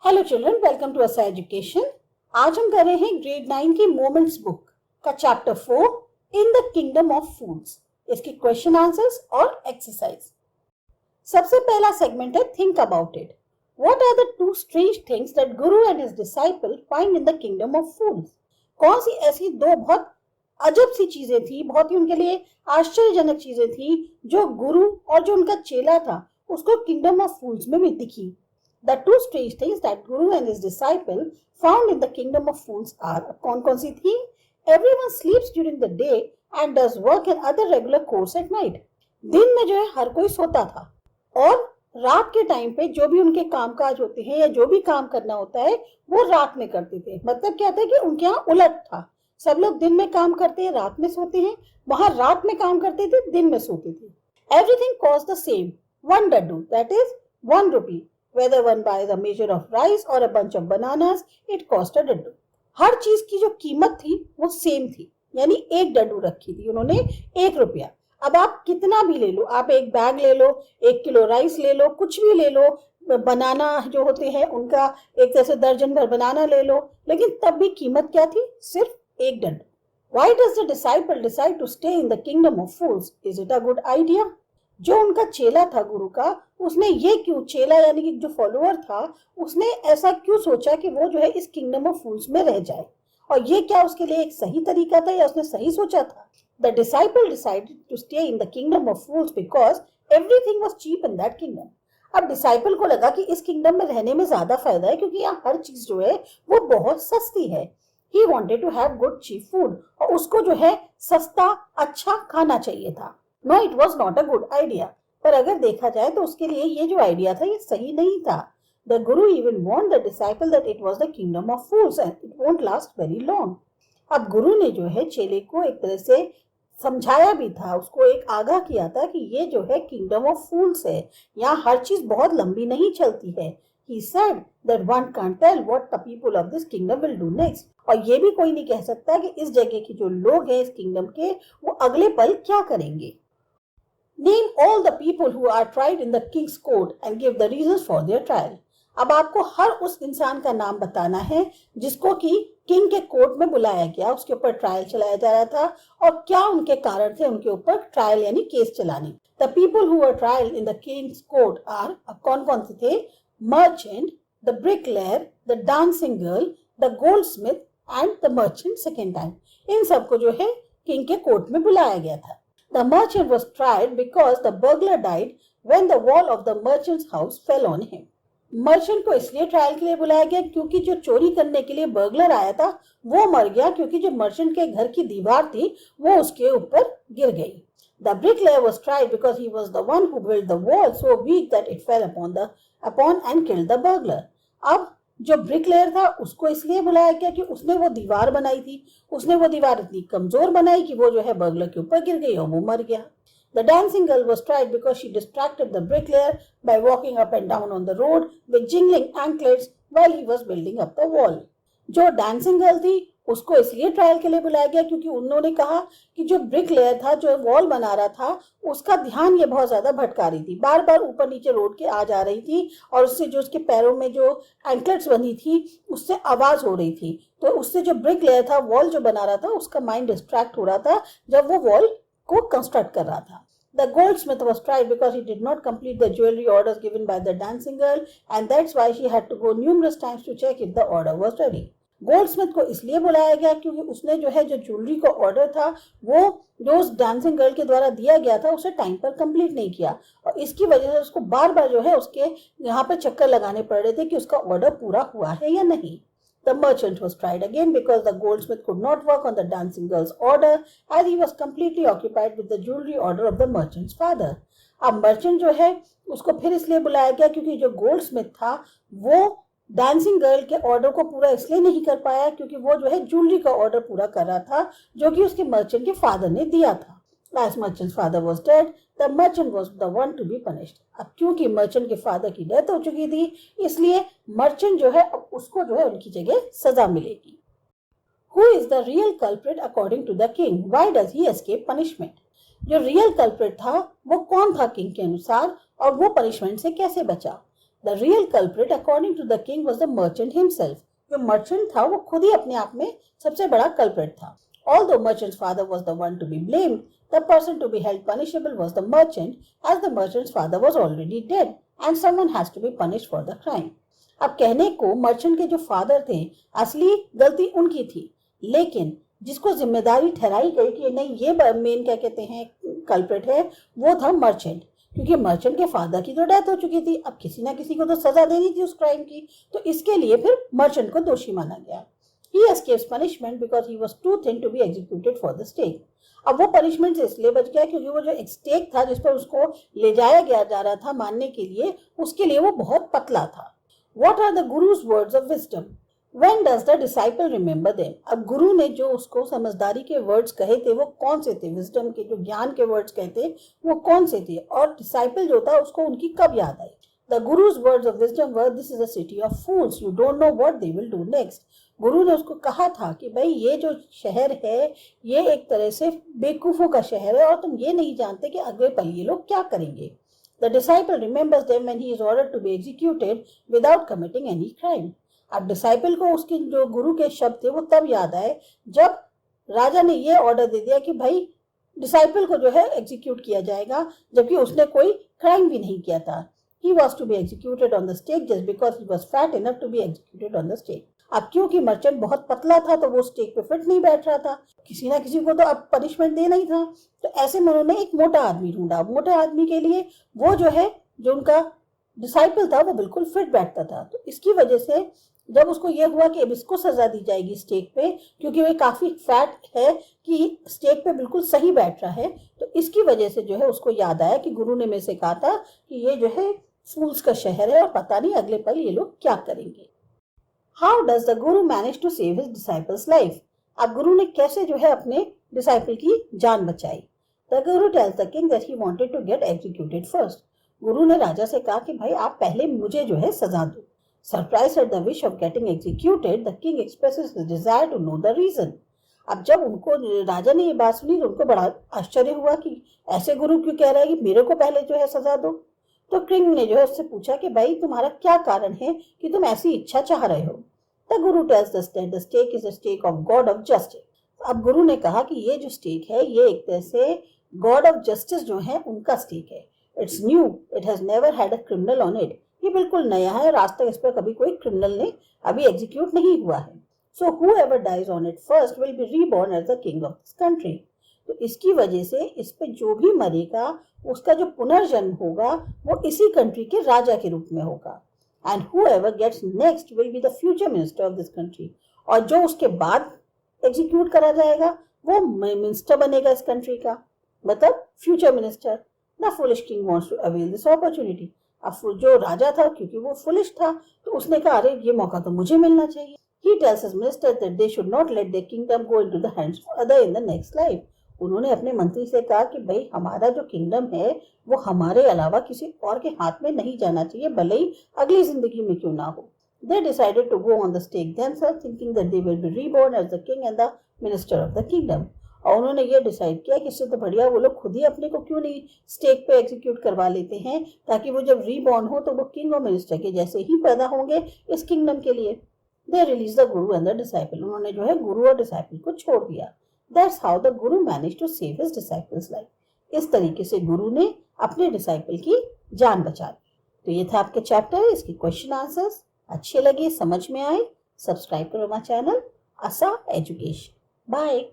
Hello children, welcome to Asa education. आज हम कर रहे हैं ग्रेड 9 की मोमेंट्स बुक का chapter 4 in the kingdom of fools. इसके क्वेश्चन आंसर्स और एक्सरसाइज। सबसे पहला सेगमेंट है think about it. What are the two strange things that guru and his disciple find in the kingdom of fools. कौन सी ऐसी दो बहुत अजब सी चीजें थी, बहुत ही उनके लिए आश्चर्यजनक चीजें थी जो गुरु और जो उनका चेला था उसको किंगडम ऑफ फूल्स में भी दिखी। The two strange things that Guru and his disciple found in the kingdom of fools are कौन सी थी? Everyone sleeps during the day and does work and other regular course at night. दिन में जो है हर कोई सोता था और रात के टाइम पे जो भी उनके कामकाज होते हैं या जो भी काम करना होता है वो रात में करते थे। मतलब क्या था कि उनके यहाँ उलट था, सब लोग दिन में काम करते हैं, रात में सोते हैं। वहां रात में काम करते थे, दिन में सोते थे। Everything cost the same, one daddu, that is 1 rupee. Whether one buys a measure of rice or a bunch of bananas, it cost a daddu. हर चीज की जो कीमत थी वो सेम थी, यानी 1 डड्डू रखी थी उन्होंने, 1 रुपया। अब आप कितना भी ले लो, आप एक बैग ले लो, 1 किलो राइस ले लो, कुछ भी ले लो, बनाना जो होते हैं उनका एक जैसे दर्जन भर बनाना ले लो, लेकिन तब भी कीमत क्या थी? सिर्फ 1 डड्डू। Why does the disciple decide to stay in the kingdom of fools? Is it a good idea? जो उनका चेला था गुरु का, उसने ये क्यों, चेला यानी कि जो फॉलोअर था, उसने ऐसा क्यों सोचा कि वो जो है इस किंगडम ऑफ फूल्स में रह जाए? और ये क्या उसके लिए एक सही तरीका था या उसने सही सोचा था? The disciple decided to stay in the kingdom of fools because everything was cheap in that kingdom. अब डिसाइपल को लगा कि इस किंगडम में रहने में ज्यादा फायदा है क्योंकि यहाँ हर चीज जो है वो बहुत सस्ती है। He wanted to have good cheap food, और उसको जो है सस्ता अच्छा खाना चाहिए था। No, it was not a good idea. पर अगर देखा जाए तो उसके लिए ये जो आइडिया था ये सही नहीं था। The Guru even warned the disciple that it was the kingdom of fools and it won't last very long. अब गुरु ने जो है चेले को एक तरह से समझाया भी था, उसको एक आगाह किया था कि ये जो है किंगडम ऑफ फूल्स है, यहाँ हर चीज बहुत लंबी नहीं चलती है। He said that one can't tell what the people of this kingdom will do next. और ये भी कोई नहीं कह सकता कि इस जगह के जो लोग हैं इस किंगडम के वो अगले पल क्या करेंगे। Name all the people who are tried in the king's court and give the reasons for their trial. अब आपको हर उस इंसान का नाम बताना है जिसको कि किंग के कोर्ट में बुलाया गया, उसके ऊपर ट्रायल चलाया जा रहा था और क्या उनके कारण थे उनके ऊपर ट्रायल यानी केस चलाने। The people who were tried in the king's court are, अब कौन कौन से थे? Merchant, the bricklayer, the dancing girl, the goldsmith and the merchant second time. इन सबको जो है किंग के कोर्ट में बुलाया गया था। The merchant was tried because the burglar died when the wall of the merchant's house fell on him. Merchant को इसलिए ट्रायल के लिए बुलाया गया क्योंकि जो चोरी करने के लिए बर्गलर आया था वो मर गया क्योंकि जो मर्चेंट के घर की दीवार थी वो उसके ऊपर गिर गई। The bricklayer was tried because he was the one who built the wall so weak that it fell upon and killed the burglar. अब जो ब्रिकलेयर था उसको इसलिए बुलाया गया कि उसने वो दीवार बनाई थी, उसने वो दीवार इतनी कमजोर बनाई कि वो जो है बर्गलर के ऊपर गिर गई और वो मर गया। The dancing girl was tried because she distracted the bricklayer by walking up and down on the road with jingling anklets while he was building up the wall. जो डांसिंग गर्ल थी उसको इसलिए ट्रायल के लिए बुलाया गया क्योंकि उन्होंने कहा कि जो ब्रिकलेयर था, जो वॉल बना रहा था, उसका ध्यान ये बहुत ज्यादा भटका रही थी, बार बार ऊपर नीचे रोड के आ जा रही थी और उससे जो उसके पैरों में जो एंकलेट्स बनी थी उससे आवाज हो रही थी। तो उससे जो ब्रिकलेयर था, वॉल जो बना रहा था, उसका माइंड डिस्ट्रैक्ट हो रहा था जब वो वॉल को कंस्ट्रक्ट कर रहा था। The goldsmith was tried because he did not complete the jewelry orders given by the dancing girl and that's why she had to go numerous times to check if the order was ready. Goldsmith को इसलिए बुलाया गया क्योंकि उसने जो है जो jewellery का ऑर्डर था वो जो उस डांसिंग गर्ल के द्वारा दिया गया था उसे टाइम पर कंप्लीट नहीं किया और इसकी वजह से उसको बार बार जो है उसके यहाँ पे चक्कर लगाने पड़ रहे थे कि उसका ऑर्डर पूरा हुआ है या नहीं। The merchant was tried again because the goldsmith could not work on the dancing girl's order as he was completely occupied with the jewelry order of the merchant's father. अब मर्चेंट जो है उसको फिर इसलिए बुलाया गया क्योंकि जो गोल्डस्मिथ था वो डांसिंग गर्ल के ऑर्डर को पूरा इसलिए नहीं कर पाया क्योंकि वो जो है ज्वेलरी का ऑर्डर पूरा कर रहा था जो कि उसके मर्चेंट के फादर ने दिया था। As merchant's father was dead, the merchant was the one to be punished. अब क्योंकि मर्चेंट के फादर की डेथ हो चुकी थी इसलिए मर्चेंट जो है अब उसको जो है उनकी जगह सजा मिलेगी। Who is the real culprit according to the king? Why does he escape punishment? जो रियल कल्प्रिट था वो कौन था किंग के अनुसार और वो पनिशमेंट से कैसे बचा? The real culprit according to the king was the merchant himself. जो merchant था वो खुद ही अपने आप में सबसे बड़ा culprit था. Although merchant's father was the one to be blamed, the person to be held punishable was the merchant, as the merchant's father was already dead and someone has to be punished for the crime. अब कहने को merchant के जो father थे असली गलती उनकी थी, लेकिन जिसको जिम्मेदारी ठहराई गई कि नहीं ये मेन क्या कहते हैं कल्प्रिट है वो था मर्चेंट, क्योंकि मर्चेंट के फादर की तो डेथ हो चुकी थी. अब किसी ना किसी को तो सजा देनी थी उस क्राइम की, तो इसके लिए फिर मर्चेंट को दोषी माना गया. He escapes punishment because he was too thin to be executed for the stake. अब वो पनिशमेंट से इसलिए बच गया क्योंकि वो जो एक स्टेक था जिस पर उसको ले जाया गया जा रहा था मारने के लिए, उसके लिए वो बहुत पतला था. What are the Guru's words of wisdom? When does the disciple remember them? अब गुरु ने जो उसको समझदारी के वर्ड्स कहे थे वो कौन से थे, विजडम के जो ज्ञान के वर्ड्स कहे थे वो कौन से थे, और डिसाइपल जो था उसको उनकी कब याद आई. The Guru's words of wisdom were, this is a city of fools, you don't know what they will do next. गुरु ने उसको कहा था कि भाई ये जो शहर है ये एक तरह से बेवकूफों का शहर है और तुम ये नहीं जानते कि अगले पल ये लोग क्या करेंगे. The disciple remembers them when he is ordered to be executed without committing any crime. अब डिसाइपल को उसके जो गुरु के शब्द थे वो तब याद आए जब राजा ने ये ऑर्डर दे दिया कि भाई डिसाइपल को जो है एग्जीक्यूट किया जाएगा, जबकि उसने कोई क्राइम भी नहीं किया था. He was to be executed on the stake just because he was fat enough to be executed on the stake. अब क्योंकि मर्चेंट बहुत पतला था तो वो स्टेक पे फिट नहीं बैठ रहा था, किसी ना किसी को तो अब पनिशमेंट देना ही था, तो ऐसे में उन्होंने एक मोटा आदमी ढूंढा. मोटा आदमी के लिए वो जो है जो उनका डिसाइपल था वो बिल्कुल फिट बैठता था. तो इसकी वजह से जब उसको ये हुआ कि अब इसको सजा दी जाएगी स्टेक पे क्योंकि वो काफी फैट है कि स्टेक पे बिल्कुल सही बैठ रहा है, तो इसकी वजह से जो है उसको याद आया कि गुरु ने मेरे से कहा था कि ये जो है फूल्स का शहर है और पता नहीं अगले पल ये लोग क्या करेंगे. How does the Guru manage to save his disciples' life? अब गुरु ने कैसे जो है अपने डिसाइपल की जान बचाई. The Guru tells the king that he wanted to get executed first. गुरु ने राजा से कहा कि भाई आप पहले मुझे जो है सजा दो. Surprised at the wish of getting executed, the king expresses his desire to know the reason. अब जब उनको राजा ने ये बात सुनी तो उनको बड़ा आश्चर्य हुआ कि ऐसे गुरु क्यों कह रहा है कि मेरे को पहले जो है सजा दो. तो किंग ने जो है उससे पूछा कि भाई तुम्हारा क्या कारण है कि तुम ऐसी इच्छा चाह रहे हो. The guru tells the stake is the stake of god of justice. अब गुरु ने कहा कि ये जो स्टेक है ये एक तरह से गॉड ऑफ जस्टिस जो है उनका स्टेक है. It's new, it has never had a criminal on it. ये बिल्कुल नया है और आज तक इस पर कभी कोई क्रिमिनल ने अभी एग्जीक्यूट नहीं हुआ है. So whoever dies on it first will be reborn as the king of this country. तो इसकी वजह से इस पे जो भी मरेगा उसका जो पुनर्जन्म होगा वो इसी कंट्री के राजा के रूप में होगा. And whoever gets next will be the future minister of this country. और जो उसके बाद एग्जीक्यूट करा जाएगा वो मिनिस्टर बनेगा इस कंट्री का, मतलब future minister. The foolish king wants to avail this opportunity. अब जो राजा था क्योंकि वो फुलिश था तो उसने कहा अरे ये मौका तो मुझे मिलना चाहिए. He tells his minister that they should not let their kingdom go into the hands of other in the next life. उन्होंने अपने मंत्री से कहा कि भाई हमारा जो किंगडम है वो हमारे अलावा किसी और के हाथ में नहीं जाना चाहिए, भले ही अगली जिंदगी में क्यों ना हो. They decided to go on the stake themselves, thinking that they will be reborn as the king and the minister of the kingdom. और उन्होंने ये डिसाइड किया कि इससे तो बढ़िया वो लोग खुद ही अपने को क्यों नहीं स्टेक पे एग्जीक्यूट करवा लेते हैं, ताकि वो जब रीबॉर्न हो तो वो किंग और मिनिस्टर के जैसे ही पैदा होंगे इस किंगडम के लिए. They released the guru and the disciple. उन्होंने जो है गुरु और डिसाइपल को छोड़ दिया. That's how the guru managed to save his disciples' life. इस तरीके से गुरु ने अपने डिसाइपल की जान बचा ली. तो ये था आपके चैप्टर, इसकी क्वेश्चन आंसर्स. अच्छे लगे, समझ में आए, सब्सक्राइब करो हमारा चैनल आसा एजुकेशन. बाय.